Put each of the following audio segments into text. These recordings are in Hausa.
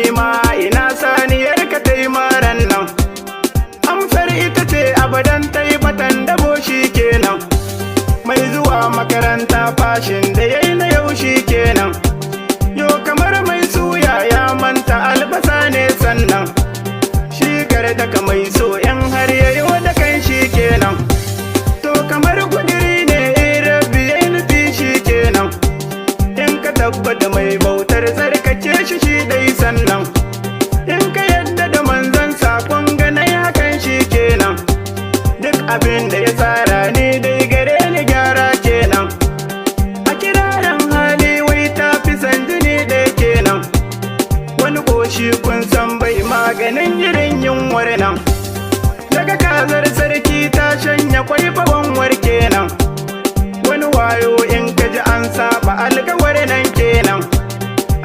nima ina saniyar ka ta yi maran nan. Amsar ita ce abadan ta yi batan dabo shi kenan. Mai zuwa makaranta fashin da ya yi na yau shi kenan. Yo kamar mai suya ya manta albasa ne sannan. Shi daga mai so in har ya yi da kan shi kenan. To kamar kudiri ne rabbi ya yi nufi shi kenan. In ka tabbata mai bautar tsarkake shi dai sannan. In ka yadda da manzon sakon ganai hakan shi kenan. Duk abin da ya tsara ni dai gare ni gyara kenan. A kiraren hali wai ta fi san jini ɗaya kenan. Wani ƙoshi kun san bai maganin irin yunwar nan. Daga kazar sarki ta shanya kwai wanwar kenan. Wani wayo in ka ji an saba alkawar nan kenan.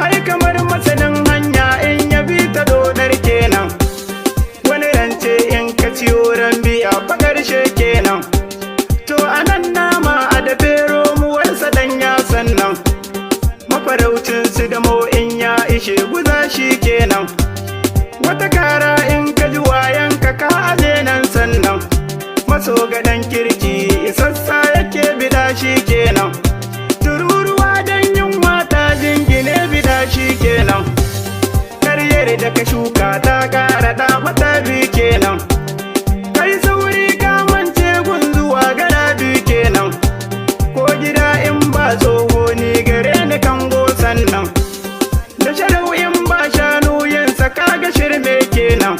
Ai kamar masanin hanya in ya bi ta dodar kenan. Wani rance in ka ciyo ran biya fa ƙarshe kenan. To anan nama a dafe romuwarsa dan ya sannan. Mafaraucin su da in ya ishe guza shi kenan. Wata kara in ka ji wayan ka aje nan sannan. Maso gadan kirki isassa yake bida shi kenan. Tururuwa dan yunwa ta jingine bida shi kenan. Karyar da ka shuka ta kara da mata bi kenan. Kai sauri ka mance gunzuwa gara bi kenan. Ko gida in ba tsoho ni gare ni kango sannan. Da sharau in ba shanu yin saka ga shirme kenan.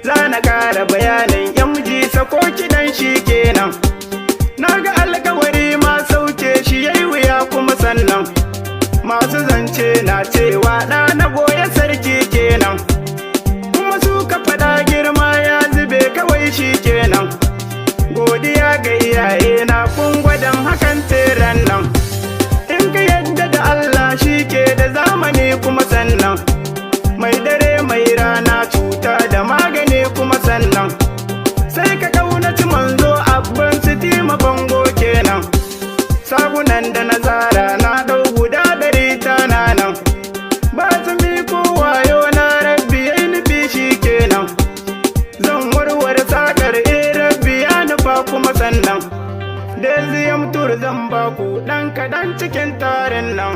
Za na kara bayanin yamji sako kidan shi kenan. Na ga alkawari ma sauke shi yayi wuya kuma sannan. Masu zance na cewa ɗa na goya sarki kenan. Kuma suka faɗa girma ya zube kawai shi kenan. Godiya ga iyaye na kun gwadon hakan teran nan. In ka yadda da Allah shi ke da zamani kuma sannan. Mai dare mai rana cuta da magani kuma sannan. Sai ka kaunaci manzo abban su tima bango kenan. Sabunan da na tsara na ɗau guda 100 tana nan. Ba su miko wayo na rabbi ya nufi shi kenan. Zan warware sakar rabbi ya nufa kuma sannan. Da ziyam tur zan baku ɗan kaɗan cikin tarin nan.